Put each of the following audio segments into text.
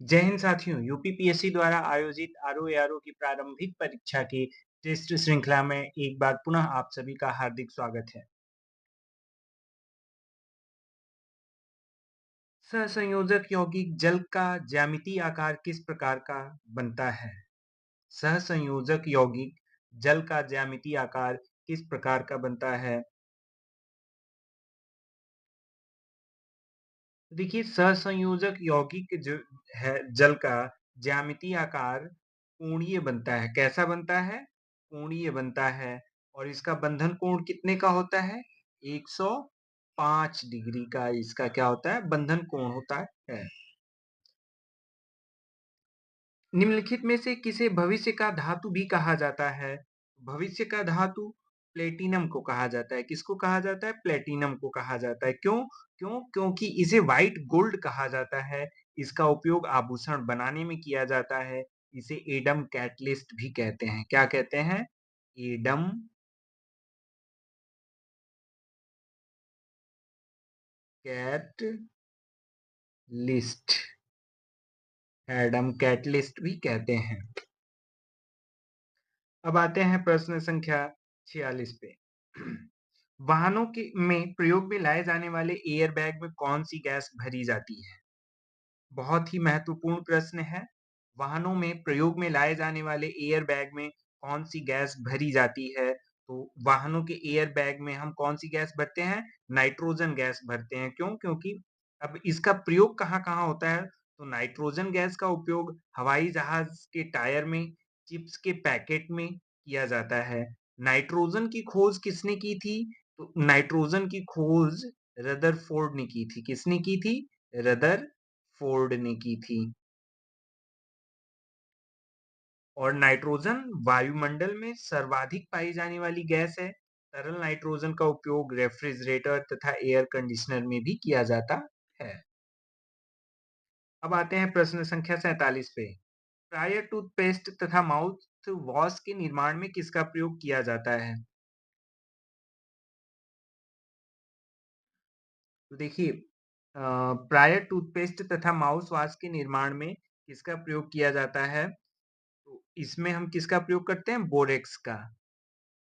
जय हिंद साथियों, यूपीपीएससी द्वारा आयोजित आरओ की प्रारंभिक परीक्षा की टेस्ट श्रृंखला में एक बार पुनः आप सभी का हार्दिक स्वागत है। सहसंयोजक यौगिक जल का ज्यामितीय आकार किस प्रकार का बनता है? सहसंयोजक यौगिक जल का ज्यामितीय आकार किस प्रकार का बनता है? देखिए, सहसंयोजक यौगिक जो है जल का ज्यामितीय आकार कोणीय बनता है। कैसा बनता है? कोणीय बनता है। और इसका बंधन कोण कितने का होता है? 105 डिग्री का इसका क्या होता है? बंधन कोण होता है। निम्नलिखित में से किसे भविष्य का धातु भी कहा जाता है? भविष्य का धातु प्लेटिनम को कहा जाता है। किसको कहा जाता है? प्लेटिनम को कहा जाता है। क्योंकि इसे व्हाइट गोल्ड कहा जाता है। इसका उपयोग आभूषण बनाने में किया जाता है। इसे एडम कैटलिस्ट भी कहते हैं। क्या कहते हैं? Adam catalyst. एडम कैटलिस्ट भी कहते हैं। अब आते हैं प्रश्न संख्या 46 पे। वाहनों के में प्रयोग में लाए जाने वाले एयर बैग में कौन सी गैस भरी जाती है? बहुत ही महत्वपूर्ण प्रश्न है। वाहनों में प्रयोग में लाए जाने वाले एयर बैग में कौन सी गैस भरी जाती है? तो वाहनों के एयर बैग में हम कौन सी गैस भरते हैं? नाइट्रोजन गैस भरते हैं। क्योंकि अब इसका प्रयोग कहाँ-कहाँ होता है? तो नाइट्रोजन गैस का उपयोग हवाई जहाज के टायर में, चिप्स के पैकेट में किया जाता है। नाइट्रोजन की खोज किसने की थी? तो नाइट्रोजन की खोज रदरफोर्ड ने की थी। किसने की थी? रदरफोर्ड ने की थी। और नाइट्रोजन वायुमंडल में सर्वाधिक पाई जाने वाली गैस है। तरल नाइट्रोजन का उपयोग रेफ्रिजरेटर तथा एयर कंडीशनर में भी किया जाता है। अब आते हैं प्रश्न संख्या 47 पे। प्राय टूथपेस्ट तथा माउथ वॉश के निर्माण में किसका प्रयोग किया जाता है? तो देखिए, प्राय टूथपेस्ट तथा माउथ वॉश के निर्माण में किसका प्रयोग किया जाता है? तो इसमें हम किसका प्रयोग करते हैं? बोरेक्स का।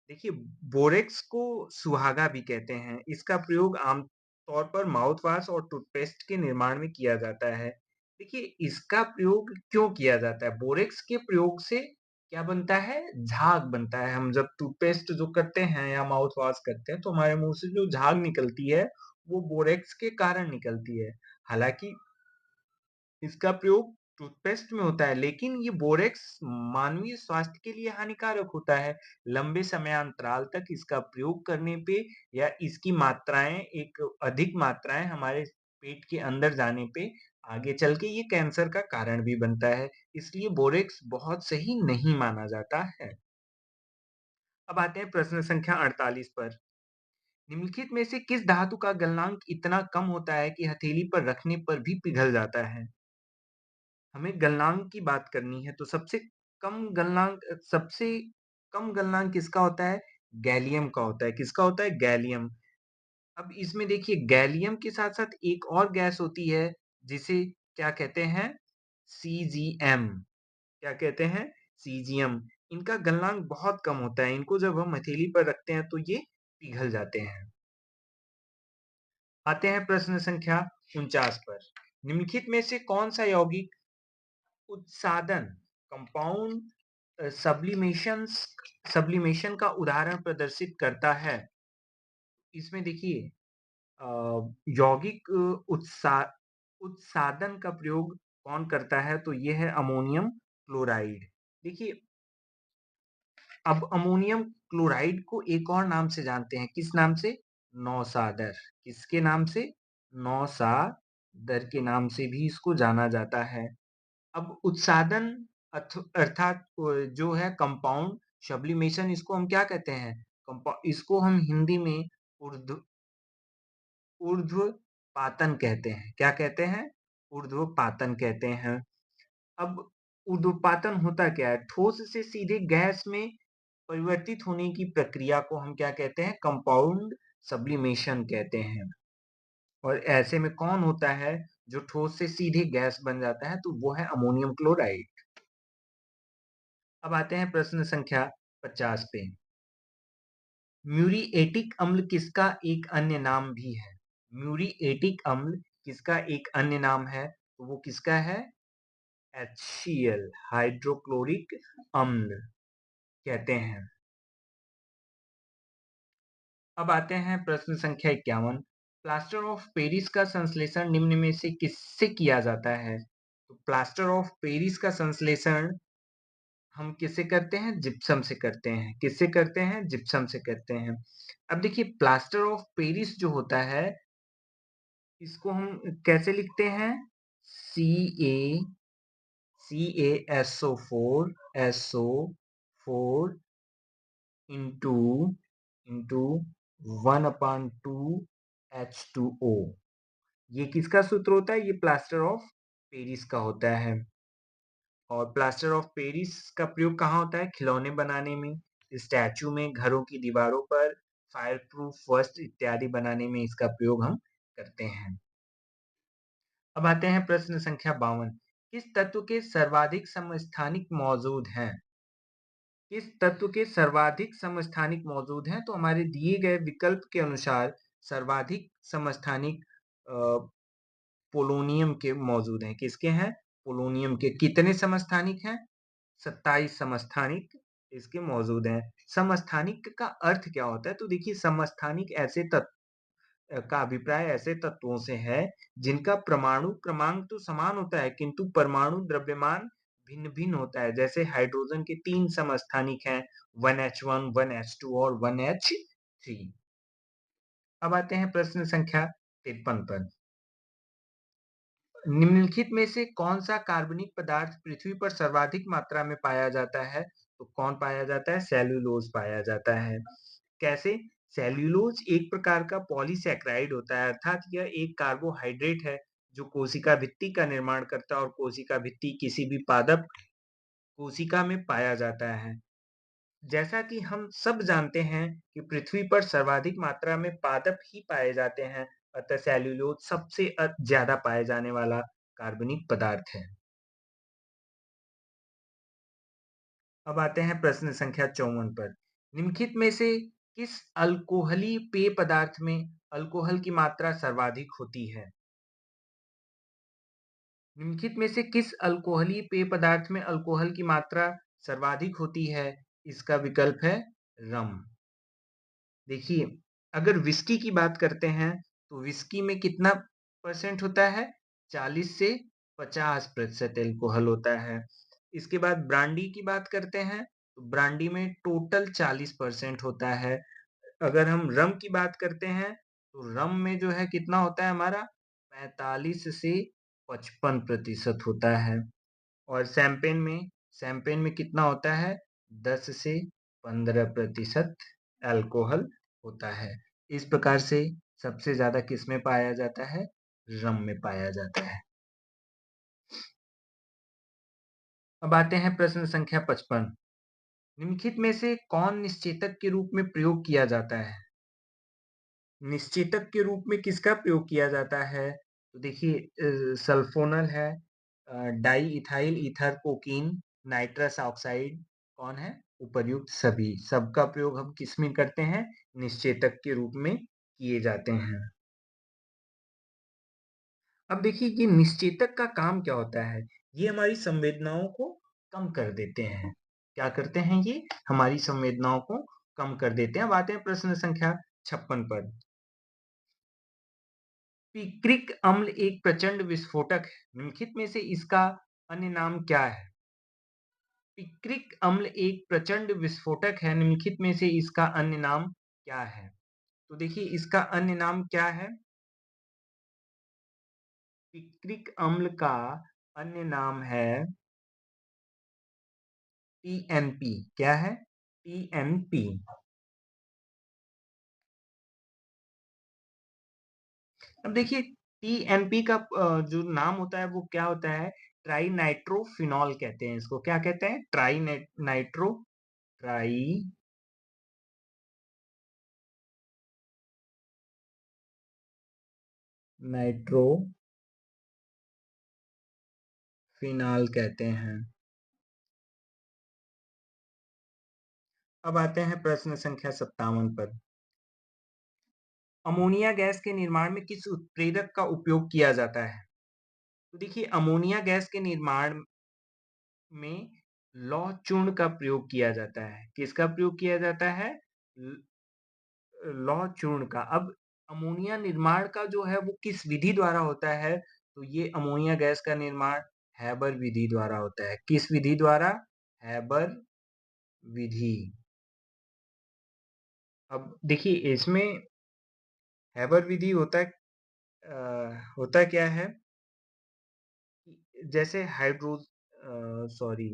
देखिए, बोरेक्स को सुहागा भी कहते हैं। इसका प्रयोग आम तौर पर माउथ वॉश और टूथपेस्ट के निर्माण में किया जाता है। देखिए, इसका प्रयोग क्यों किया जाता है? बोरेक्स के प्रयोग से क्या बनता है? झाग बनता है। हम जब टूथपेस्ट जो करते हैं या माउथ वॉश करते हैं तो हमारे मुंह से जो झाग निकलती है वो बोरेक्स के कारण निकलती है। हालांकि इसका प्रयोग टूथपेस्ट में होता है, लेकिन ये बोरेक्स मानवीय स्वास्थ्य के लिए हानिकारक होता है। लंबे समयांतराल तक इसका प्रयोग करने पे या इसकी मात्राएं एक अधिक मात्राएं हमारे पेट के अंदर जाने पे आगे चल के ये कैंसर का कारण भी बनता है। इसलिए बोरेक्स बहुत सही नहीं माना जाता है। अब आते हैं प्रश्न संख्या 48 पर। निम्नलिखित में से किस धातु का गलनांक इतना कम होता है कि हथेली पर रखने पर भी पिघल जाता है? हमें गलनांक की बात करनी है, तो सबसे कम गलनांक किसका होता है? गैलियम का होता है। किसका होता है? गैलियम। अब इसमें देखिए, गैलियम के साथ-साथ एक और गैस होती है जिसे क्या कहते हैं? सीज़िएम। क्या कहते हैं? सीज़ियम। इनका गलनांक बहुत कम होता है। इनको जब हम हथेली पर रखते हैं तो ये पिघल जाते हैं। आते हैं प्रश्न संख्या 49 पर। निम्नलिखित में से कौन सा यौगिक उत्सादन कंपाउंड सब्लिमेशन का उदाहरण प्रदर्शित करता है? इसमें देखिए, यौगिक उत्सादन का प्रयोग कौन करता है? तो ये है अमोनियम क्लोराइड। देखिए, अब अमोनियम क्लोराइड को एक और नाम से जानते हैं। किस नाम से? नौसादर। किसके नाम से? नौसादर के नाम से भी इसको जाना जाता है। अब उत्सादन अर्थात जो है कंपाउंड सब्लिमेशन, इसको हम क्या कहते हैं? इसको हम हिंदी में ऊर्ध्व ऊर्ध्वपातन कहते हैं। क्या कहते हैं? ऊर्ध्वपातन कहते हैं। अब ऊर्ध्वपातन होता क्या है? ठोस से सीधे गैस में परिवर्तित होने की प्रक्रिया को हम क्या कहते हैं? कंपाउंड सब्लिमेशन कहते हैं। और ऐसे में कौन होता है? जो ठोस से सीधे गैस बन जाता है, तो वो है अमोनियम क्लोराइड। अब आते हैं प्रश्न संख्या 50 पे। म्यूरिएटिक अम्ल किसका एक अन्य नाम भी है? म्यूरिएटिक अम्ल किसका एक अन्य नाम है? तो वो किसका है? HCl, हाइड्रोक्लोरिक अम्ल कहते हैं। अब आते हैं प्रश्न संख्या 51। प्लास्टर ऑफ पेरिस का संश्लेषण निम्न में से किससे किया जाता है? तो प्लास्टर ऑफ पेरिस का संश्लेषण हम किससे करते हैं? जिप्सम से करते हैं। किससे करते हैं? जिप्सम से करते हैं। अब देखिए, प्लास्टर ऑफ पेरिस जो होता है, इसको हम कैसे लिखते हैं? CaSO4 into into 1/2 H2O। ये किसका सूत्र होता है? ये प्लास्टर ऑफ पेरिस का होता है। और प्लास्टर ऑफ पेरिस का प्रयोग कहाँ होता है? खिलौने बनाने में, स्टैचू में, घरों की दीवारों पर, फायर प्रूफ वस्त्र इत्यादि बनाने में इसका प्रयोग हम करते हैं। अब आते हैं प्रश्न संख्या 52। किस तत्व के सर्वाधिक समस्थानिक मौजूद हैं? किस तत्व के सर्वाधिक समस्थानिक मौजूद हैं? तो हमारे दिए गए विकल्प के अनुसार सर्वाधिक समस्थानिक पोलोनियम के मौजूद हैं। किसके हैं? पोलोनियम के। कितने समस्थानिक हैं? 27 समस्थानिक इसके मौजूद हैं। समस्थानिक का अर्थ क्या होता है? तो देखिए, समस्थानिक ऐसे तत्व का अभिप्राय ऐसे तत्वों से है जिनका परमाणु क्रमांक तो समान होता है, किंतु परमाणु द्रव्यमान भिन्न भिन्न होता है। जैसे हाइड्रोजन के 3 समस्थानिक हैं, 1H1, 1H2 और 1H3। अब आते हैं प्रश्न संख्या 53 पर। निम्नलिखित में से कौन सा कार्बनिक पदार्थ पृथ्वी पर सर्वाधिक मात्रा में पाया जाता है? तो कौन पाया जाता है? सेल्यूलोज पाया जाता है। कैसे? सेल्यूलोज एक प्रकार का पॉलीसैकेराइड होता है, अर्थात यह एक कार्बोहाइड्रेट है जो कोशिका भित्ति का निर्माण करता है और कोशिका भित्ति किसी भी पादप कोशिका में पाया जाता है। जैसा कि हम सब जानते हैं कि पृथ्वी पर सर्वाधिक मात्रा में पादप ही पाए जाते हैं, अतः सेल्यूलोज सबसे ज्यादा पाए जाने वाला कार्बनिक पदार्थ है। अब आते हैं प्रश्न संख्या 54 पर। निम्नलिखित में से किस अल्कोहली पेय पदार्थ में अल्कोहल की मात्रा सर्वाधिक होती है? निम्नलिखित में से किस अल्कोहली पेय पदार्थ में अल्कोहल की मात्रा सर्वाधिक होती है? इसका विकल्प है रम। देखिए, अगर विस्की की बात करते हैं तो विस्की में कितना परसेंट होता है? 40 से 50% एल्कोहल होता है। इसके बाद ब्रांडी की बात करते हैं तो ब्रांडी में टोटल 40% होता है। अगर हम रम की बात करते हैं तो रम में जो है कितना होता है हमारा? 45 से 55% होता है। और शैंपेन में कितना होता है? 10 से 15% अल्कोहल होता है। इस प्रकार से सबसे ज्यादा किस में पाया जाता है? रम में पाया जाता है। अब आते हैं प्रश्न संख्या 55। निम्नलिखित में से कौन निश्चेतक के रूप में प्रयोग किया जाता है? निश्चेतक के रूप में किसका प्रयोग किया जाता है? तो देखिए, सल्फोनल है, di ethyl ether cocaine, nitrous oxide, कौन है? उपर्युक्त सभी। सबका प्रयोग हम किस में करते हैं? निश्चेतक के रूप में किए जाते हैं। अब देखिए, ये निश्चेतक का काम क्या होता है? ये हमारी संवेदनाओं को कम कर देते हैं। क्या करते हैं ये? हमारी संवेदनाओं को कम कर देते हैं। अब आते हैं प्रश्न संख्या 56 पर। पिक्रिक अम्ल एक प्रचंड विस्फोटक है, निम्नलिखित में से इसका अन्य नाम क्या है? पिक्रिक अम्ल एक प्रचंड विस्फोटक है, निम्नलिखित में से इसका अन्य नाम क्या है? तो देखिए, इसका अन्य नाम क्या है? पिक्रिक अम्ल का अन्य नाम है TNP। क्या है? TNP। अब देखिए, TNP का जो नाम होता है वो क्या होता है? ट्राई नाइट्रोफिनॉल कहते हैं इसको। क्या कहते हैं? ट्राई नाइट्रो फिनाल कहते हैं। अब आते हैं प्रश्न संख्या 57 पर। अमोनिया गैस के निर्माण में किस उत्प्रेरक का उपयोग किया जाता है? तो देखिए अमोनिया गैस के निर्माण में लौह चूर्ण का प्रयोग किया जाता है। किसका प्रयोग किया जाता है? ल लौह चूर्ण का। अब अमोनिया निर्माण का जो है वो किस विधि द्वारा होता है? तो ये अमोनिया गैस का निर्माण हैबर विधि द्वारा होता है। किस विधि द्वारा? हैबर विधि। अब देखिए इसमें हैबर विधि होता क्या है कि जैसे सॉरी,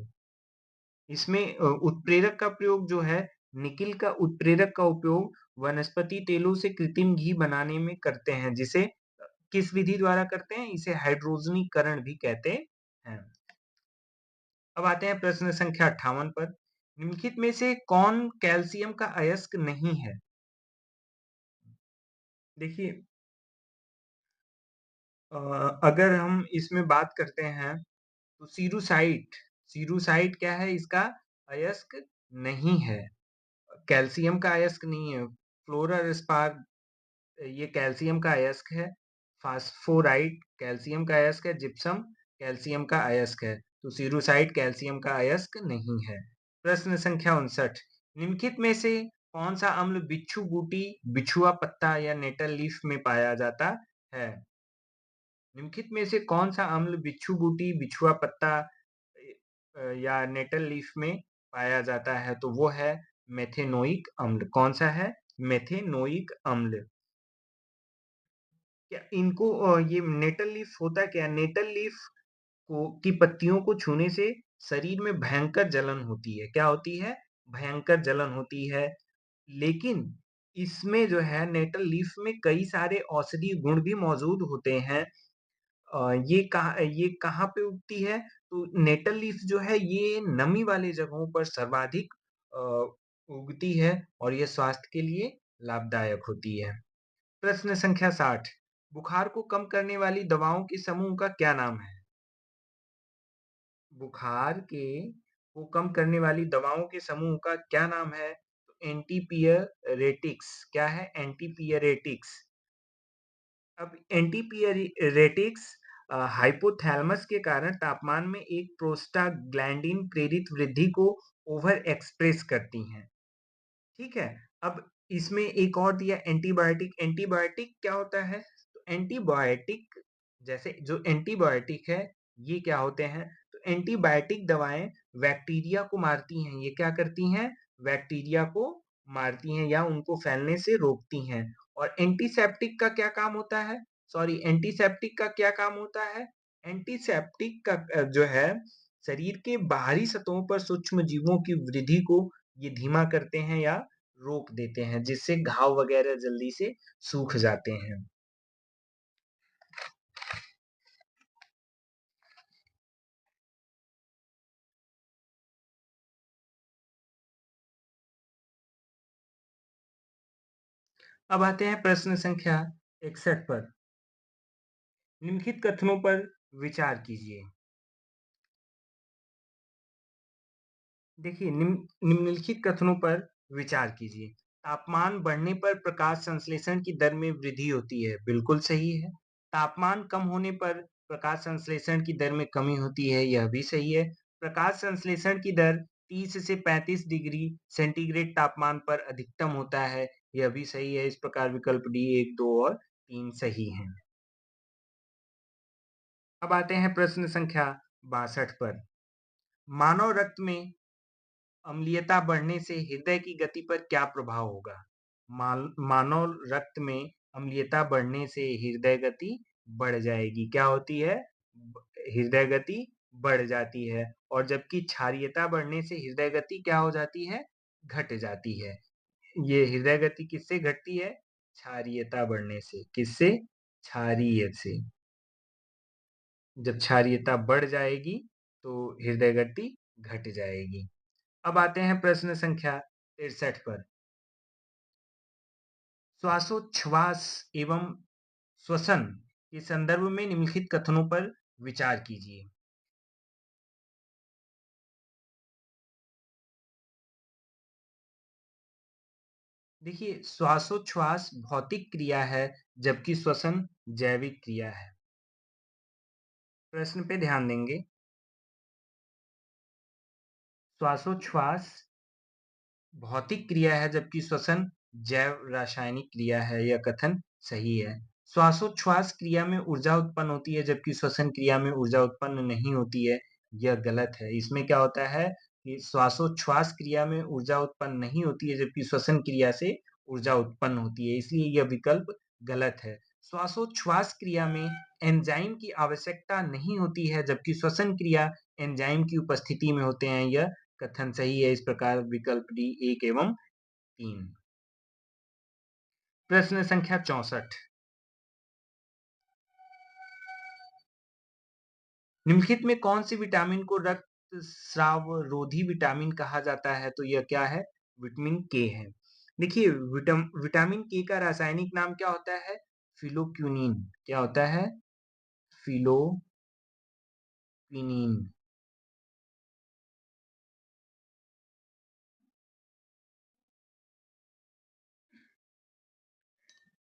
इसमें उत्प्रेरक का प्रयोग जो है, निकिल का उत्प्रेरक का उपयोग वनस्पति तेलों से कृत्रिम घी बनाने में करते हैं, जिसे किस विधि द्वारा करते हैं? इसे हाइड्रोजनीकरण भी कहते हैं। अब आते हैं प्रश्न संख्या 58 पर। निम्नलिखित में से कौन कैल्शियम का अयस्क नहीं है? देखिए अगर हम इसमें बात करते हैं तो सीरूसाइट क्या है? इसका अयस्क नहीं है। कैल्शियम का अयस्क नहीं है। फ्लोरास्पार ये कैल्शियम का अयस्क है। फास्फोराइट कैल्शियम का अयस्क है। जिप्सम कैल्शियम का अयस्क है। तो सीरूसाइट कैल्शियम का अयस्क नहीं है। प्रश्न संख्या 59। निम्नलिखित में से कौन सा अम्ल बिच्छू बूटी, बिछुआ पत्ता या नेटल लीफ में पाया जाता है? निम्नलिखित में से कौन सा अम्ल बिच्छू बूटी, बिछुआ पत्ता या नेटल लीफ में पाया जाता है? तो वो है मेथेनोइक अम्ल। कौन सा है? मेथेनोइक अम्ल। क्या इनको ये नेटल लीफ होता क्या है? नेटल लीफ को की पत्तियों को छूने से शरीर में भयंकर जलन होती है। क्या होती है? भयंकर जलन होती है। लेकिन इसमें जो है नेटल लीफ में कई सारे औषधीय गुण भी मौजूद होते हैं। ये कहाँ पे उगती है? तो नेटल लीफ जो है ये नमी वाले जगहों पर सर्वाधिक अ, उगती है और ये स्वास्थ्य के लिए लाभदायक होती है। प्रश्न संख्या 60। बुखार को कम करने वाली दवाओं के समूह का क्या नाम है? बुखार के को कम करने वाली दवाओं के समूह का क्या नाम है? तो एंटीपियरेटिक्स। क्या है? एंटीपियरेटिक्स। अब एंटीपियरेटिक्स हाइपोथैलेमस के कारण तापमान में एक प्रोस्टाग्लैंडिन प्रेरित वृद्धि को ओवर एक्सप्रेस करती हैं। ठीक है। अब इसमें एक और दिया एंटीबायोटिक। एंटीबायोटिक क्या होता है? तो एंटीबायोटिक जैसे जो एंटीबायोटिक है ये क्या होते हैं? तो एंटीबायोटिक दवाएं बैक्टीरिया को मारती हैं। ये क्या करती हैं? बैक्टीरिया को मारती हैं या उनको फैलने से रोकती हैं। और एंटीसेप्टिक का क्या काम होता है? सॉरी, एंटीसेप्टिक का क्या काम होता है? एंटीसेप्टिक का जो है शरीर के बाहरी सतहों पर सूक्ष्म जीवों की वृद्धि को ये धीमा करते हैं या रोक देते हैं, जिससे घाव वगैरह जल्दी से सूख जाते हैं। अब आते हैं प्रश्न संख्या 61 पर। निम्नलिखित कथनों पर विचार कीजिए। देखिए निम्नलिखित कथनों पर विचार कीजिए। तापमान बढ़ने पर प्रकाश संश्लेषण की दर में वृद्धि होती है। बिल्कुल सही है। तापमान कम होने पर प्रकाश संश्लेषण की दर में कमी होती है। यह भी सही है। प्रकाश संश्लेषण की दर 30 से 35 डिग्री सेंटीग्रेड तापमान पर अधिकतम होता है। यह भी सही है। इस प्रकार विकल्प डी 1, 2 और 3 सही हैं। अब आते हैं प्रश्न संख्या 62 पर। मानव रक्त में अम्लीयता बढ़ने से हृदय की गति पर क्या प्रभाव होगा? मानव रक्त में अम्लीयता बढ़ने से हृदय गति बढ़ जाएगी। क्या होती है? हृदय गति बढ़ जाती है। और जबकि क्षारीयता बढ़ने से हृदय गति क्या हो जाती है? घट जाती है। ये हृदय गति किससे घटती है? क्षारीयता बढ़ने से। किससे? क्षारीय से। जब क्षारीयता बढ़ जाएगी तो हृदय गति घट जाएगी। अब आते हैं प्रश्न संख्या 63 पर। श्वासोच्छ्वास एवं श्वसन के संदर्भ में निम्नलिखित कथनों पर विचार कीजिए। देखिए, श्वासोच्छ्वास भौतिक क्रिया है, जबकि श्वसन जैविक क्रिया है। प्रश्न पे ध्यान देंगे। श्वासोच्छ्वास भौतिक क्रिया है, जबकि श्वसन जैव रासायनिक क्रिया है। यह कथन सही है। श्वासोच्छ्वास क्रिया में ऊर्जा उत्पन्न होती है, जबकि श्वसन क्रिया में ऊर्जा उत्पन्न नहीं होती है। यह गलत है। इसमें क्या होता है कि श्वासोच्छ्वास क्रिया में ऊर्जा उत्पन्न नहीं होती है, जबकि श्वसन क्रिया से ऊर्जा उत्पन्न होती है, इसलिए यह विकल्प गलत है। श्वासोच्छ्वास क्रिया में एंजाइम की आवश्यकता नहीं होती है, जबकि श्वसन क्रिया एंजाइम की उपस्थिति में होते हैं। यह कथन सही है। इस प्रकार विकल्प डी 1 एवं 3। प्रश्न संख्या 64। निम्नलिखित में कौन सी विटामिन को रक्तस्रावरोधी विटामिन कहा जाता है? तो यह क्या है? विटामिन के है। देखिए, विटामिन के का रासायनिक नाम क्या होता है? फिलोक्विनिन। क्या होता है? फिलोक्विनिन।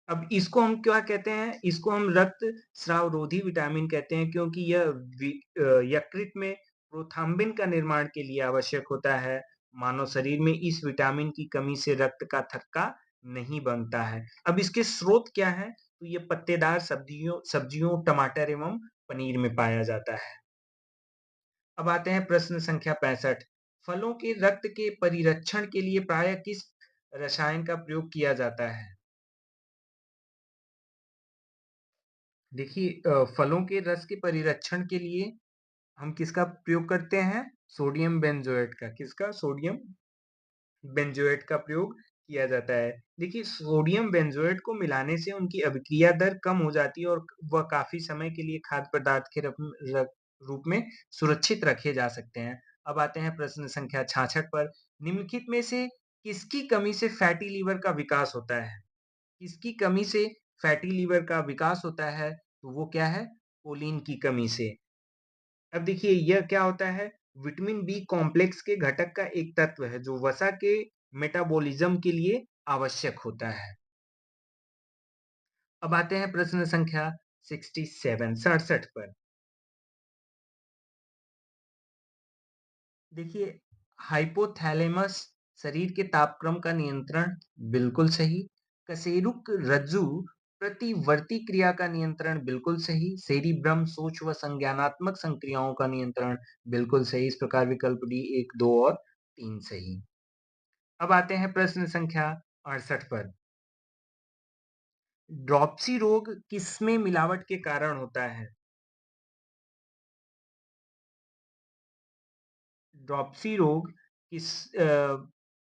अब इसको हम क्या कहते हैं? इसको हम रक्त स्रावरोधी विटामिन कहते हैं, क्योंकि यह यकृत में प्रोथाम्बिन का निर्माण के लिए आवश्यक होता है। मानव शरीर में इस विटामिन की कमी से रक्त का थक्का नहीं बनता है। अब इसके स्रोत क्या हैं? तो ये पत्तेदार सब्जियों सब्जियों टमाटर एवं पनीर में पाया जाता है। अब आते हैं प्रश्न संख्या 65। फलों के रक्त के परिरक्षण के लिए प्रायः किस रसायन का प्रयोग किया जाता है? देखिए, फलों के रस के परिरक्षण के लिए हम किसका प्रयोग करते हैं? सोडियम बेंजोएट का। किसका? सोडियम बेंजोएट का प्रयोग किया जाता है। देखिए, सोडियम बेंजोएट को मिलाने से उनकी अभिक्रिया दर कम हो जाती है और वह काफी समय के लिए खाद्य पदार्थ के रूप में सुरक्षित रखे जा सकते हैं। अब आते हैं प्रश्न संख्या 66 पर। निम्नलिखित में से किसकी कमी से फैटी लीवर का विकास होता है? किसकी कमी से फैटी लीवर का विकास होता है? तो वो क्या है? कोलिन की कमी से। अब देखिए, यह क्या होता है? विटामिन बी कॉम्प्लेक्स के घटक का एक तत्व है, जो वसा के मेटाबॉलिज्म के लिए आवश्यक होता है। अब आते हैं प्रश्न संख्या 67 पर। देखिए, हाइपोथैलेमस शरीर के तापक्रम का नियंत्रण, बिल्कुल सही। कशेरुक रज्जु प्रतिवर्ती क्रिया का नियंत्रण, बिल्कुल सही। सेरिब्रम सोच व संज्ञानात्मक संक्रियाओं का नियंत्रण, बिल्कुल सही। इस प्रकार विकल्प डी 1, 2 और 3 सही। अब आते हैं प्रश्न संख्या 68 पर। ड्रॉप्सी रोग किसमें मिलावट के कारण होता है? ड्रॉप्सी रोग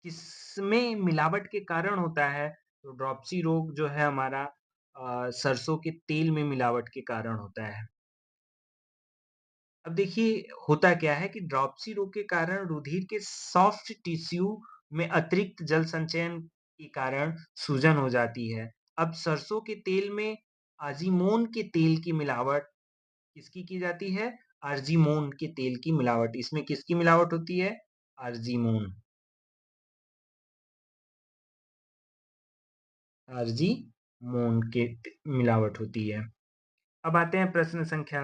किसमें मिलावट के कारण होता है? तो ड्रॉप्सी रोग जो है हमारा सरसों के तेल में मिलावट के कारण होता है। अब देखिए, होता क्या है कि ड्रॉप्सी रोग के कारण रुधिर के सॉफ्ट टिश्यू में अतिरिक्त जल संचयन के कारण सूजन हो जाती है। अब सरसों के तेल में आजीमोन के तेल की मिलावट किसकी की जाती है? अर्जिमोन के तेल की मिलावट। इसमें किसकी मिलावट होती है? अर्जिमोन। अर्जिमोन के मिलावट होती है। अब आते हैं प्रश्न संख्या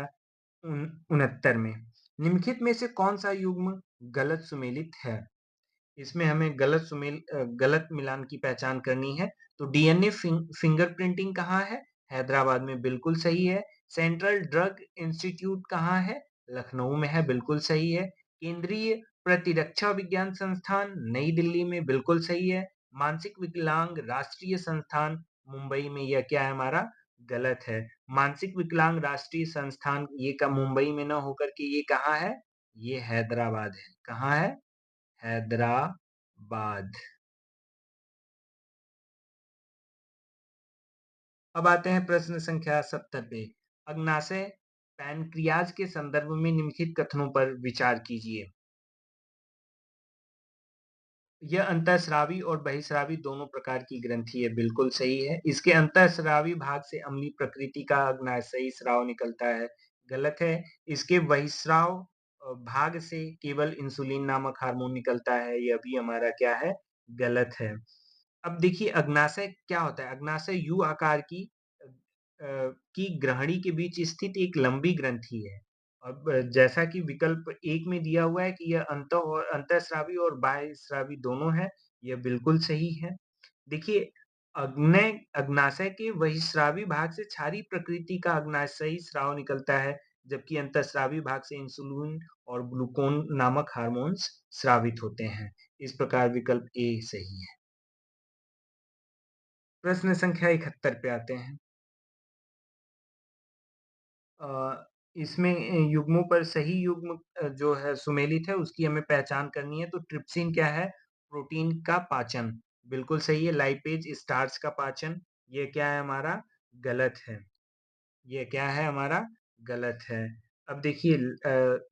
69 में। निम्नलिखित में से कौन सा युग्म गलत सुमेलित है? इसमें हमें गलत मिलान की पहचान करनी है। तो डीएनए फिंगरप्रिंटिंग कहाँ है? हैदराबाद में, बिल्कुल सही है। सेंट्रल ड्रग इंस्टीट्यूट कहाँ है? लखनऊ में है, बिल्कुल सही है। केंद्रीय प्रतिरक्षा विज्ञान संस्थान नई दिल्ली में, बिल्कुल सही है। मानसिक विकलांग राष्ट्रीय संस्थान मुंबई में, यह क्या है हमारा? गलत है। मानसिक विकलांग राष्ट्रीय संस्थान ये का मुंबई में न होकर के ये कहाँ है? ये हैदराबाद है। कहाँ है? हैदराबाद। अब आते हैं प्रश्न संख्या 70 पे। अग्नाशय पैनक्रियाज के संदर्भ में निम्नलिखित कथनों पर विचार कीजिए। यह अंतःस्रावी और बहिःस्रावी दोनों प्रकार की ग्रंथि है, बिल्कुल सही है। इसके अंतःस्रावी भाग से अम्लीय प्रकृति का अग्नाशयी स्राव निकलता है, गलत है। इसके बहिःस्राव भाग से केवल इंसुलिन नामक हार्मोन निकलता है, यह भी हमारा क्या है? गलत है। अब देखिए अग्नाशय क्या होता है? अग्नाशय यू आकार की ग्रहणी के बीच स्थित एक लंबी ग्रंथि है। अब जैसा कि विकल्प 1 में दिया हुआ है कि यह अंतःस्रावी और बाह्यस्रावी दोनों है, यह बिल्कुल सही है। देखिए अग्नाशय के बहिस्रावी भाग से क्षारीय प्रकृति का अग्नाशयी स्राव निकलता है, जबकि अंतःस्रावी भाग से इंसुलिन और ग्लूकोन नामक हार्मोन्स स्रावित होते हैं। इस प्रकार विकल्प ए सही है। प्रश्न संख्या 71 पे आते हैं। इसमें युग्मों पर सही युग्म जो है सुमेलित है उसकी हमें पहचान करनी है। तो ट्रिप्सिन क्या है? प्रोटीन का पाचन। बिल्कुल सही है। लाइपेज स्टार्च का पाचन। ये क्या है हमारा? गलत है। ये क्या है हमारा? गलत है। अब देखिए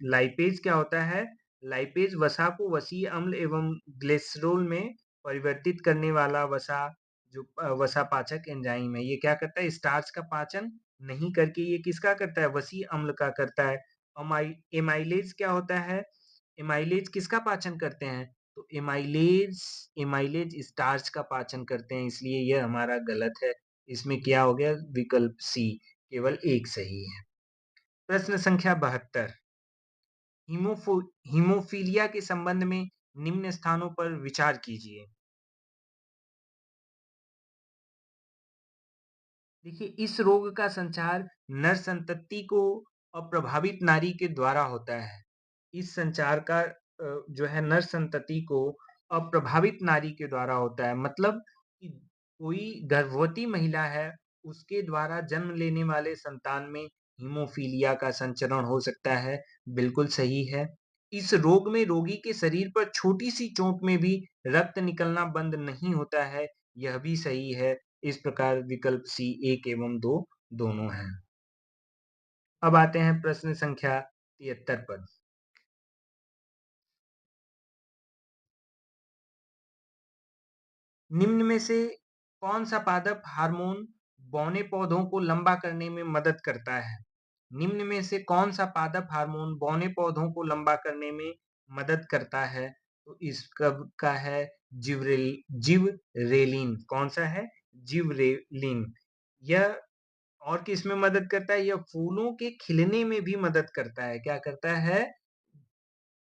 लाइपेज क्या होता है? लाइपेज वसा को वसीय अम्ल एवं ग्लिसरोल में परिवर्तित करने वाला वसा पाचक एंजाइम है। ये क्या करता है? स्टार्च का पाचन नहीं करके ये किसका करता है? वसीय अम्ल का करता है। एमाइलेज क्या होता है? एमाइलेज किसका पाचन करते हैं? तो एमाइलेज एमाइलेज स्टार्च का पाचन करते हैं, इसलिए यह हमारा गलत है। इसमें क्या हो गया? विकल्प सी केवल एक सही है। प्रश्न संख्या 72। हीमोफीलिया के संबंध में निम्न स्थानों पर विचार कीजिए। देखिए इस रोग का संचार नर संतति को अप्रभावित नारी के द्वारा होता है। इस संचार का जो है नर संतति को अप्रभावित नारी के द्वारा होता है। मतलब कि कोई गर्भवती महिला है उसके द्वारा जन्म लेने वाले संतान में हीमोफीलिया का संचरण हो सकता है। बिल्कुल सही है। इस रोग में रोगी के शरीर पर छोटी सी चोट में भी रक्त निकलना बंद नहीं होता है। यह भी सही है। इस प्रकार विकल्प सी 1 एवं 2 दोनों हैं। अब आते हैं प्रश्न संख्या 73 पर। निम्न में से कौन सा पादप हार्मोन बौने पौधों को लंबा करने में मदद करता है? निम्न में से कौन सा पादप हार्मोन बौने पौधों को लंबा करने में मदद करता है? तो इसका का है जिवरेलिन। कौन सा है? जिवरेलिन। यह और किस में मदद करता है? यह फूलों के खिलने में भी मदद करता है। क्या करता है?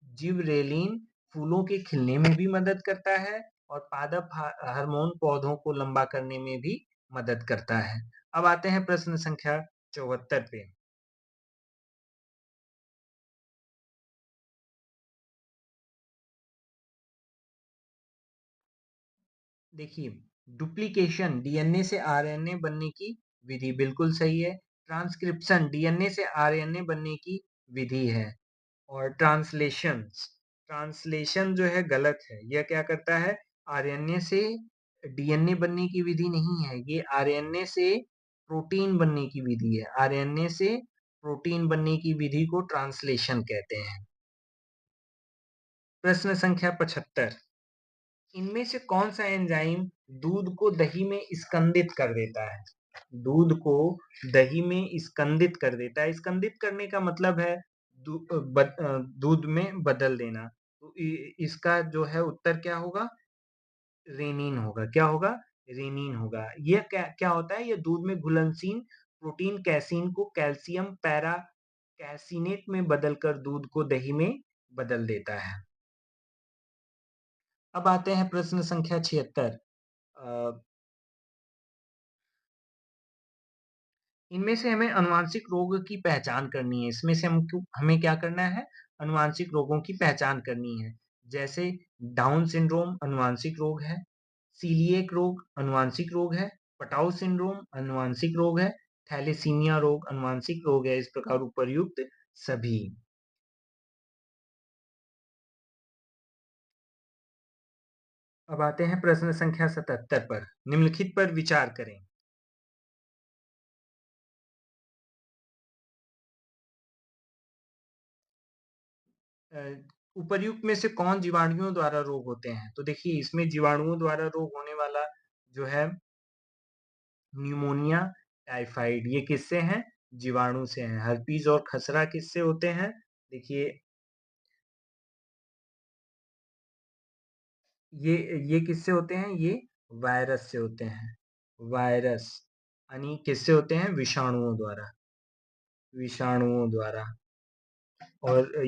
जिबरेलिन फूलों के खिलने में भी मदद करता है और पादप हार्मोन पौधों को लंबा करने में भी मदद करता है। अब आते हैं प्रश्न संख्या 74 पे। देखिए डुप्लीकेशन डीएनए से आरएनए बनने की विधि बिल्कुल सही है। ट्रांसक्रिप्शन डीएनए से आरएनए बनने की विधि है। और ट्रांसलेशन जो है गलत है। यह क्या करता है? आरएनए से डीएनए बनने की विधि नहीं है। ये आरएनए से प्रोटीन बनने की विधि है। आरएनए से प्रोटीन बनने की विधि को ट्रांसलेशन कहते हैं। प्रश्न संख्या 75। इनमें से कौन सा एंजाइम दूध को दही में स्कंदित कर देता है? दूध को दही में स्कंदित कर देता है। स्कंदित करने का मतलब है दूध में बदल देना। तो इसका जो है उत्तर क्या होगा? रेनिन होगा। क्या होगा? रेनिन होगा। यह क्या क्या होता है? यह दूध में घुलनशील प्रोटीन कैसीन को कैल्शियम पैरा कैसिनेट में बदलकर दूध को दही में बदल देता है। अब आते हैं प्रश्न संख्या 76। इनमें से हमें आनुवांशिक रोग की पहचान करनी है। इसमें से हमें क्या करना है? आनुवांशिक रोगों की पहचान करनी है। जैसे डाउन सिंड्रोम आनुवांशिक रोग है, सीलिएक रोग आनुवांशिक रोग है, पटाउ सिंड्रोम आनुवांशिक रोग है, थैलेसीमिया रोग आनुवांशिक रोग है। इस प्रकार उपर्युक्त सभी। अब आते हैं प्रश्न संख्या 77 पर। निम्नलिखित पर विचार करें। अ, उपर्युक्त में से कौन जीवाणुओं द्वारा रोग होते हैं? तो देखिए इसमें जीवाणुओं द्वारा रोग होने वाला जो है न्यूमोनिया, टाइफाइड, ये किससे हैं? जीवाणु से हैं। हर्पीज और खसरा किससे होते हैं? देखिए ये किससे होते हैं? ये वायरस से होते हैं। वायरस यानी किससे होते हैं? विषाणुओं द्वारा। विषाणुओं द्वारा। और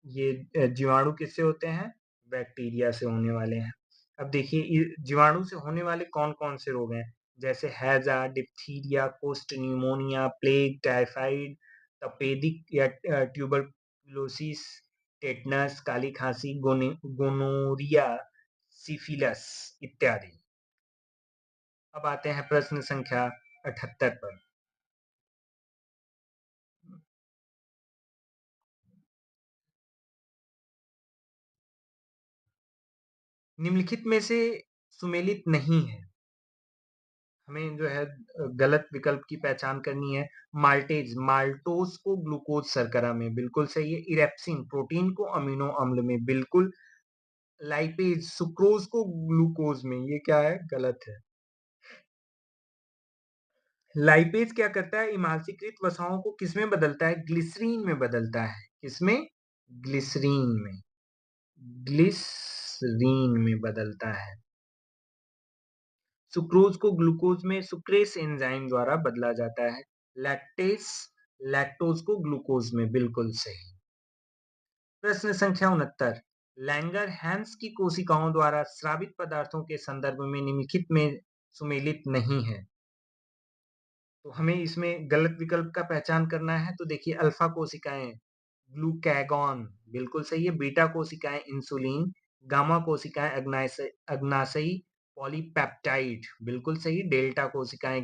ये जीवाणु किससे होते हैं? बैक्टीरिया से होने वाले हैं। अब देखिए जीवाणु से होने वाले कौन-कौन से रोग हैं? जैसे हैजा, डिप्थीरिया, कुष्ठ, न्यूमोनिया, प्लेग, टाइफाइड, तपेदिक या ट्यूबरकुलोसिस, टेटनस, काली खांसी, गोनोरिया, सिफिलिस इत्यादि। अब आते हैं प्रश्न संख्या 78 पर। निम्नलिखित में से सुमेलित नहीं है। हमें जो है गलत विकल्प की पहचान करनी है। माल्टेज माल्टोज को ग्लूकोज शर्करा में, बिल्कुल सही है। इरेप्सिन प्रोटीन को अमीनो अम्ल में, बिल्कुल। लाइपेज सुक्रोज को ग्लूकोज में, ये क्या है? गलत है। लाइपेज क्या करता है? इमाल्सीकृत वसाओं को किसमें बदलता है? ग्लिसरीन में बदलता है। किसमें? ग्लिसरीन में। ग्लिसरीन में बदलता है। सुक्रोज को ग्लूकोज में सुक्रेस एंजाइम द्वारा बदला जाता है। लैक्टेस लैक्टोज को ग्लूकोज में, बिल्कुल सही। प्रश्न संख्या 69। लैंगर हैंस की कोशिकाओं द्वारा स्रावित पदार्थों के संदर्भ में निम्नलिखित में सुमेलित नहीं है। तो हमें इसमें गलत विकल्प का पहचान करना है। तो देखिए अल्फा कोशिकाएं ग्लूकैगॉन, बिल्कुल सही है। बीटा कोशिकाएं इंसुलिन, गामा कोशिकाएं अग्नाशयी पॉलीपेप्टाइड, बिल्कुल सही। डेल्टा कोशिकाएं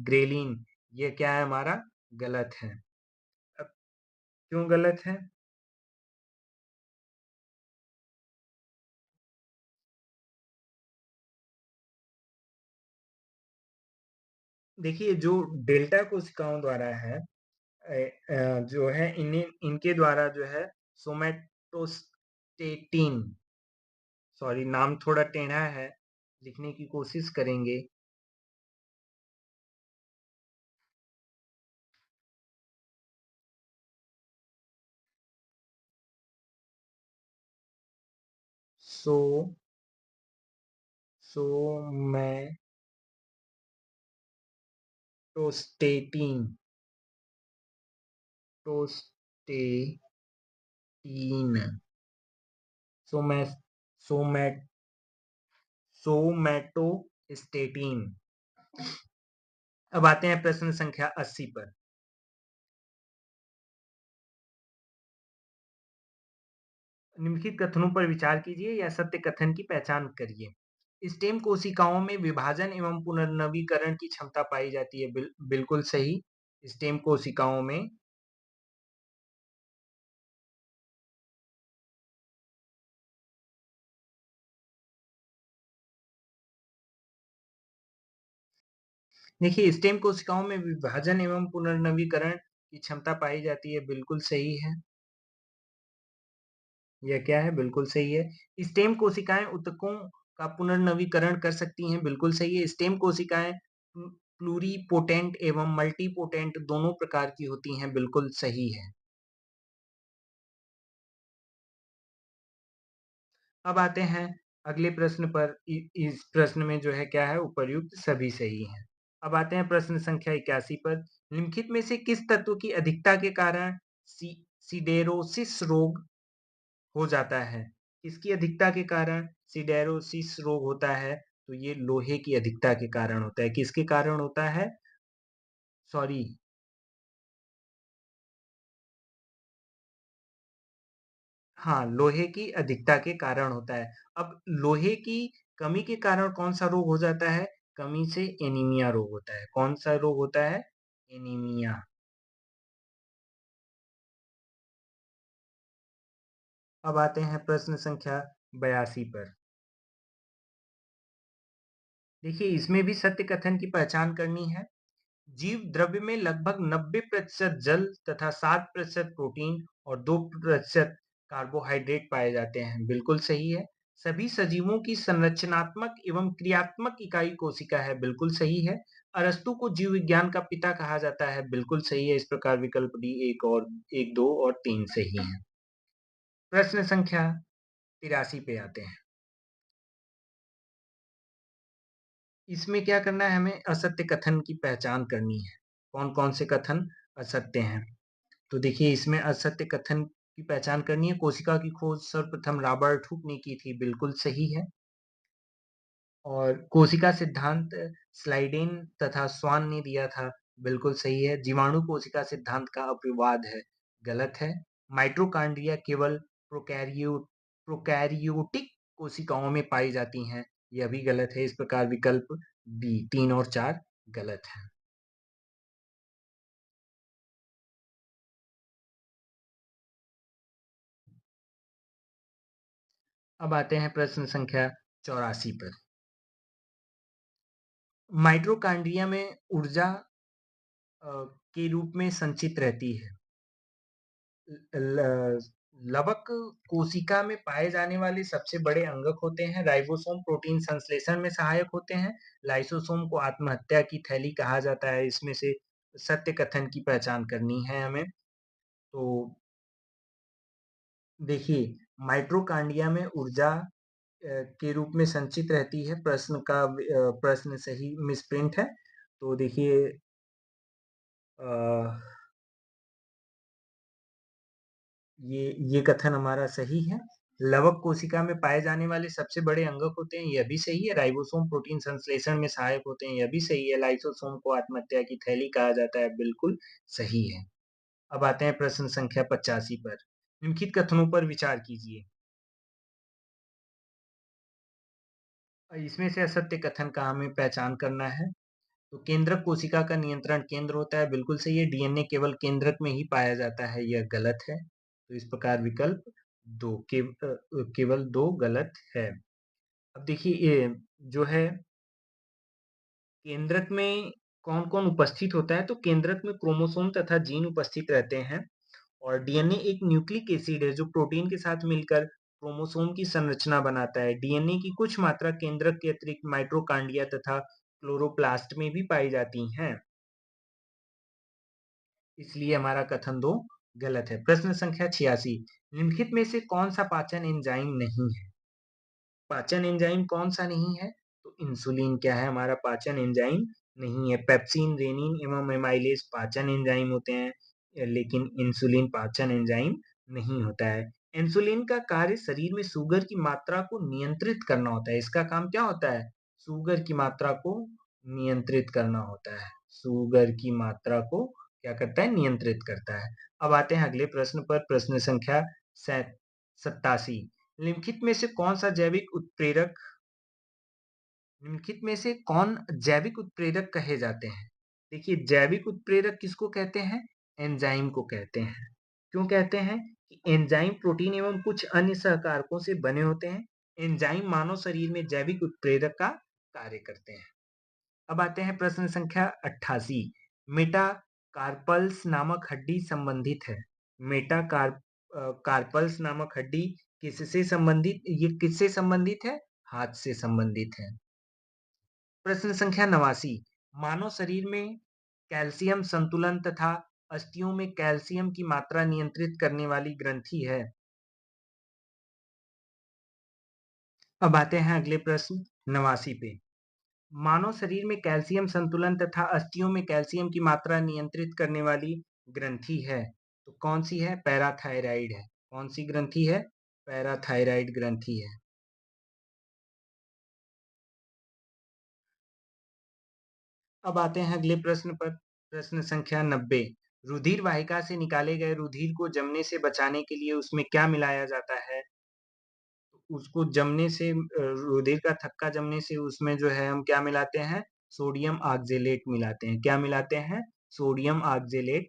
ग्रेलिन, ये क्या है हमारा? गलत है। अब क्यों गलत है? देखिए जो डेल्टा कोशिकाओं द्वारा है, जो है इन्हें इनके द्वारा जो है सोमैटोस्टेटिन, सॉरी नाम थोड़ा टेढ़ा है, लिखने की कोशिश करेंगे। सो सोमैटोस्टेटिन टोस्टेटीन सोमै सोमैट सोमैटोस्टेटिन। अब आते हैं प्रश्न संख्या 80 पर। निम्नलिखित कथनों पर विचार कीजिए या सत्य कथन की पहचान करिए। स्टेम कोशिकाओं में विभाजन एवं पुनर्नवीकरण की क्षमता पाई जाती है। बिल्कुल सही। स्टेम कोशिकाओं में देखिए स्टेम कोशिकाओं में विभाजन एवं पुनर्नवीकरण की क्षमता पाई जाती है। बिल्कुल सही है। यह क्या है? बिल्कुल सही है। स्टेम कोशिकाएं ऊतकों का पुनर्नवीकरण कर सकती हैं। बिल्कुल सही है। स्टेम कोशिकाएं प्लूरीपोटेंट एवं मल्टीपोटेंट दोनों प्रकार की होती हैं। बिल्कुल सही है। अब आते हैं अगले प्रश्न पर। इस प्रश्न में जो है क्या है? उपर्युक्त सभी सही हैं। अब आते हैं प्रश्न संख्या 81 पर। निम्नलिखित में से किस तत्व की अधिकता के कारण सिडेरोसिस रोग हो जाता है? किसकी अधिकता के कारण सिडेरोसिस रोग होता है? तो ये लोहे की अधिकता के कारण होता है। किसके कारण होता है? सॉरी, हाँ, लोहे की अधिकता के कारण होता है। अब लोहे की कमी के कारण कौन सा रोग हो जाता है? कमी से एनीमिया रोग होता है। कौन सा रोग होता है? एनीमिया। अब आते हैं प्रश्न संख्या 82 पर। देखिए इसमें भी सत्य कथन की पहचान करनी है। जीव द्रव्य में लगभग 90% जल तथा 7% प्रोटीन और 2% कार्बोहाइड्रेट पाए जाते हैं। बिल्कुल सही है। सभी सजीवों की संरचनात्मक एवं क्रियात्मक इकाई कोशिका है। बिल्कुल सही है। अरस्तु को जीव विज्ञान का पिता कहा जाता है। बिल्कुल सही है। इस प्रकार विकल्प डी एक, दो और तीन सही है। प्रश्न संख्या 83 पे आते हैं। इसमें क्या करना है, हमें असत्य कथन की पहचान करनी है। कौन-कौन से कथन असत्य हैं? तो देखिए इसमें असत्य कथन की पहचान करनी है। कोशिका की खोज सर्वप्रथम रॉबर्ट हुक ने की थी, बिल्कुल सही है। और कोशिका सिद्धांत स्लाइडेन तथा स्वान ने दिया था, बिल्कुल सही है। जीवाणु कोशिका सिद्धांत का अपवाद है, गलत है। माइटोकॉन्ड्रिया केवल प्रोकैरियोटिक कोशिकाओं में पाई जाती हैं, यह भी गलत है। इस प्रकार विकल्प बी 3 और 4 गलत है। अब आते हैं प्रश्न संख्या 84 पर। माइटोकॉन्ड्रिया में ऊर्जा के रूप में संचित रहती है। ल लवक कोशिका में पाए जाने वाले सबसे बड़े अंगक होते हैं। राइबोसोम प्रोटीन संश्लेषण में सहायक होते हैं। लाइसोसोम को आत्महत्या की थैली कहा जाता है। इसमें से सत्य कथन की पहचान करनी है हमें। तो देखिए, माइटोकॉन्ड्रिया में ऊर्जा के रूप में संचित रहती है। प्रश्न सही मिसप्रिंट है। तो देखिए अ, ये कथन हमारा सही है। लवक कोशिका में पाए जाने वाले सबसे बड़े अंगक होते हैं, यह भी सही है। राइबोसोम प्रोटीन संश्लेषण में सहायक होते हैं, यह भी सही है। लाइसोसोम को आत्महत्या की थैली कहा जाता है, बिल्कुल सही है। अब आते हैं प्रश्न संख्या 85 पर। निम्नलिखित कथनों पर विचार कीजिए। इसमें से असत्य कथन का हमें पहचान करना है। तो केंद्रक कोशिका का नियंत्रण केंद्र होता है, बिल्कुल सही है। डीएनए केवल केंद्रक में ही पाया जाता है, यह गलत है। तो इस प्रकार विकल्प केवल 2 गलत है। अब देखिए ये जो है केंद्रक में कौन-कौन उपस्थित होता है, तो केंद्रक में क्रोमोसोम तथा जीन उपस्थित रहते हैं। और डीएनए एक न्यूक्लिक एसिड है जो प्रोटीन के साथ मिलकर क्रोमोसोम की संरचना बनाता है। डीएनए की कुछ मात्रा केंद्रक के अतिरिक्त माइटोकॉन्ड्रिया तथा क्लोरोप्लास्ट में भी पाई जाती हैं। इसलिए हमारा कथन 2 गलत है। प्रश्न संख्या 86, निम्नलिखित में से कौन सा पाचन एंजाइम नहीं है? पाचन एंजाइम कौन सा नहीं है? तो इंसुलिन क्या है, हमारा पाचन एंजाइम नहीं है। पेप्सिन, रेनिन एवं एमाइलेज पाचन एंजाइम होते हैं, लेकिन इंसुलिन पाचन एंजाइम नहीं होता है। इंसुलिन का कार्य शरीर में शुगर की मात्रा को नियंत्रित करना होता है। इसका काम क्या होता है? शुगर की मात्रा को नियंत्रित करना होता है। शुगर की मात्रा को क्या करता है? नियंत्रित करता है। अब आते हैं अगले प्रश्न पर। प्रश्न संख्या 87, निम्नलिखित में से कौन सा जैविक उत्प्रेरक निम्नलिखित में से कौन जैविक उत्प्रेरक कहे जाते हैं? देखिए जैविक उत्प्रेरक किसको कहते हैं? एंजाइम को कहते हैं। क्यों कहते हैं? कि एंजाइम प्रोटीन एवं कुछ अन्य सहकारकों से बने होते हैं। एंजाइम मानव शरीर में जैविक उत्प्रेरक का कार्य करते हैं। अब आते हैं प्रश्न संख्या 88, मेटाकार्पल्स नामक हड्डी संबंधित है। कार्पल्स नामक हड्डी ये किससे संबंधित है? हाथ से संबंधित है। प्रश्न संख्या 89, मानव शरीर में कैल्शियम संतुलन तथा अस्थियों में कैल्शियम की मात्रा नियंत्रित करने वाली ग्रंथि है। अब आते हैं अगले प्रश्न 89 पे। मानव शरीर में कैल्शियम संतुलन तथा अस्थियों में कैल्शियम की मात्रा नियंत्रित करने वाली ग्रंथि है, तो कौन सी है? पैराथायराइड है। कौन सी ग्रंथि है? पैराथायराइड ग्रंथि है। अब आते हैं अगले प्रश्न पर। प्रश्न संख्या 90, रुधिर वाहिका से निकाले गए रुधिर को जमने से बचाने के लिए उसमें क्या मिलाया जाता है? उसको जमने से रुधिर का थक्का जमने से उसमें जो है हम क्या मिलाते हैं? सोडियम ऑक्जेलेट मिलाते हैं। क्या मिलाते हैं? सोडियम ऑक्जेलेट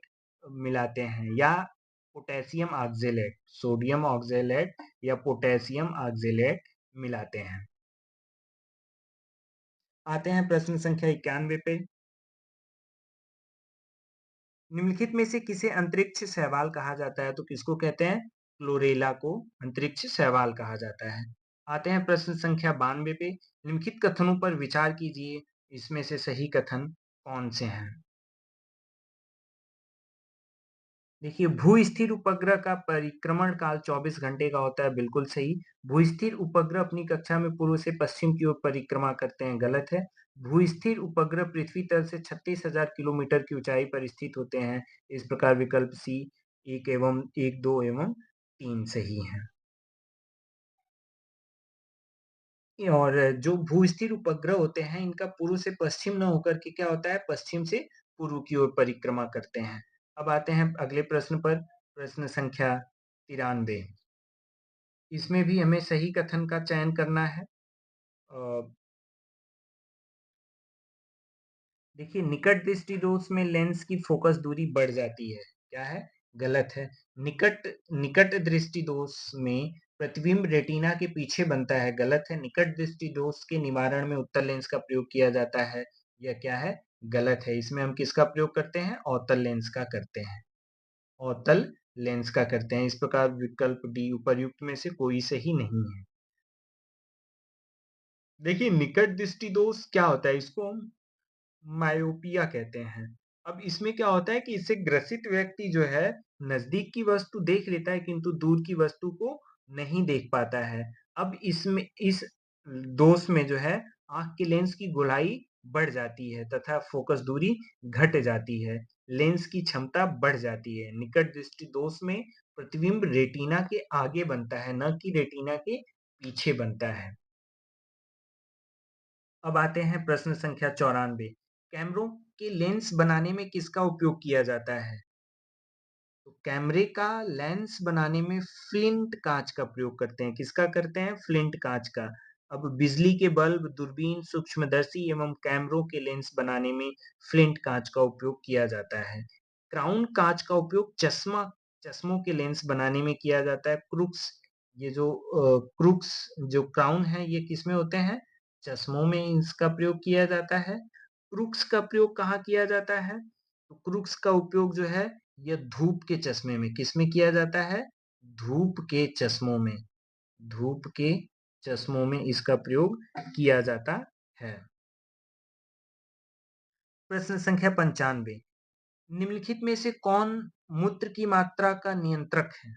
मिलाते हैं या पोटेशियम ऑक्जेलेट। सोडियम ऑक्जेलेट या पोटेशियम ऑक्जेलेट मिलाते हैं। आते हैं प्रश्न संख्या 91 पे। निम्नलिखित में से किसे अंतरिक्ष शैवाल कहा जाता है? तो किसको कहते हैं? क्लोरेला को अंतरिक्ष शैवाल कहा जाता है। आते हैं प्रश्न संख्या 92 पे। निम्नलिखित कथनों पर विचार कीजिए, इसमें से सही कथन कौन से हैं? देखिए भू-स्थिर उपग्रह का परिक्रमण काल 24 घंटे का होता है, बिल्कुल सही। भू-स्थिर उपग्रह अपनी कक्षा में पूर्व से पश्चिम की ओर परिक्रमा करते हैं, गलत है। भूस्थिर उपग्रह पृथ्वी तल से 36,000 किलोमीटर की ऊंचाई पर स्थित होते हैं। इस प्रकार विकल्प सी 1, 2 एवं 3 सही है। और जो भूस्थिर उपग्रह होते हैं इनका पूर्व से पश्चिम न होकर के क्या होता है, पश्चिम से पूर्व की ओर परिक्रमा करते हैं। अब आते हैं अगले प्रश्न पर, प्रश्न संख्या 93। इसमें भी हमें सही कथन का चयन करना है। देखिए, निकट दृष्टि दोष में लेंस की फोकस दूरी बढ़ जाती है, क्या है, गलत है। निकट निकट दृष्टि दोष में प्रतिबिंब रेटिना के पीछे बनता है, गलत है। निकट दृष्टि दोष के निवारण में उत्तल लेंस का प्रयोग किया जाता है, यह क्या है, गलत है। इसमें हम किसका प्रयोग करते हैं, अवतल लेंस का करते हैं, अवतल लेंस का करते हैं। इस प्रकार विकल्प डी उपर्युक्त में से कोई सही नहीं है। देखिए, निकट दृष्टि दोष क्या होता है, इसको हम मायोपिया कहते हैं। अब इसमें क्या होता है कि इससे ग्रसित व्यक्ति जो है नजदीक की वस्तु देख लेता है किंतु दूर की वस्तु को नहीं देख पाता है। अब इसमें इस दोष में जो है आंख के लेंस की गोलाई बढ़ जाती है तथा फोकस दूरी घट जाती है, लेंस की क्षमता बढ़ जाती है। निकट दृष्टि दोष में प्रतिबिंब रेटिना के आगे बनता है, न कि रेटिना के पीछे बनता है। अब आते हैं प्रश्न संख्या 94। कैमरों के लेंस बनाने में किसका उपयोग किया जाता है? तो कैमरे का लेंस बनाने में फ्लिंट कांच का प्रयोग करते हैं। किसका करते हैं? फ्लिंट कांच का। अब बिजली के बल्ब, दूरबीन, सूक्ष्मदर्शी एवं कैमरों के लेंस बनाने में फ्लिंट कांच का उपयोग किया जाता है। क्राउन कांच का उपयोग चश्मों के लेंस बनाने में किया जाता है। क्रूक्स, ये जो क्रूक्स जो क्राउन है ये किसमें होते हैं? चश्मों में इसका प्रयोग किया जाता है। क्रूक्स का प्रयोग कहाँ किया जाता है? तो क्रूक्स का उपयोग जो है यह धूप के चश्मे में, किसमें किया जाता है? धूप के चश्मों में, धूप के चश्मों में इसका प्रयोग किया जाता है। प्रश्न संख्या 95। निम्नलिखित में से कौन मूत्र की मात्रा का नियंत्रक है?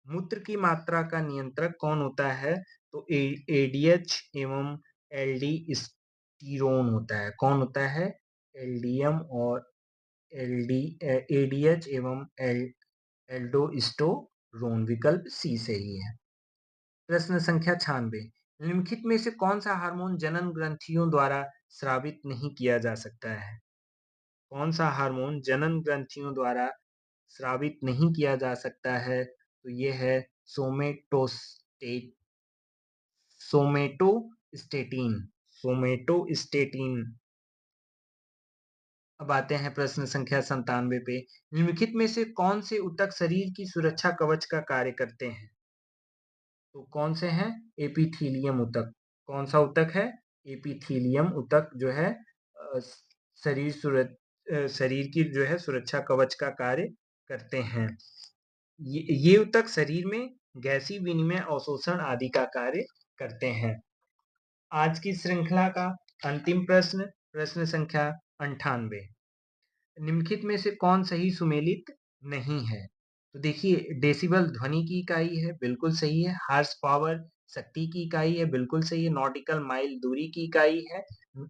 मूत्र की मात्रा का नियंत्रक कौन होता है? तो एडीएच एवं एल्डोस्टेरोन होता है। कौन होता है? एलडीएम और एलडी एडीएच एवं एल्डोस्टेरोन, विकल्प सी सही है। प्रश्न संख्या 96। निम्नलिखित में से कौन सा हार्मोन जनन ग्रंथियों द्वारा स्रावित नहीं किया जा सकता है? कौन सा हार्मोन जनन ग्रंथियों द्वारा स्रावित नहीं किया जा सकता है? तो ये है सोमेटोस्टेट सोमेटोस्टेटिन, सोमेटोस्टेटिन। अब आते हैं प्रश्न संख्या 97 पे। निम्नलिखित में से कौन से ऊतक शरीर की सुरक्षा कवच का कार्य करते हैं? तो कौन से हैं? एपिथीलियम ऊतक। कौन सा ऊतक है? एपिथीलियम ऊतक जो है शरीर की जो है सुरक्षा कवच का कार्य करते हैं। ये ऊतक शरीर में गैसीय विनिमय, अवशोषण आदि का कार्य करते हैं। आज की श्रृंखला का अंतिम प्रश्न, प्रश्न संख्या 98। निम्नलिखित में से कौन सही सुमेलित नहीं है? तो देखिए, डेसिबल ध्वनि की इकाई है, बिल्कुल सही है। हार्स पावर शक्ति की इकाई है, बिल्कुल सही है। नॉटिकल माइल दूरी की इकाई है।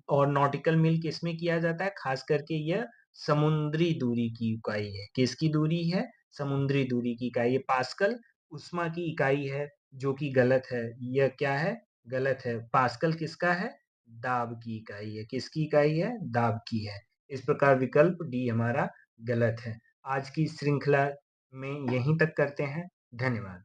और नॉटिकल मील किसमें किया जाता है? खास करके यह समुद्री दूरी की इकाई है। किसकी दूरी है? समुद्री दूरी की इकाई है। पास्कल उष्मा की इकाई है, जो कि गलत है। यह क्या है? गलत है। पास्कल किसका है? दाब की इकाई है। किसकी इकाई है? दाब की है। इस प्रकार विकल्प डी हमारा गलत है। आज की श्रृंखला में यहीं तक करते हैं। धन्यवाद।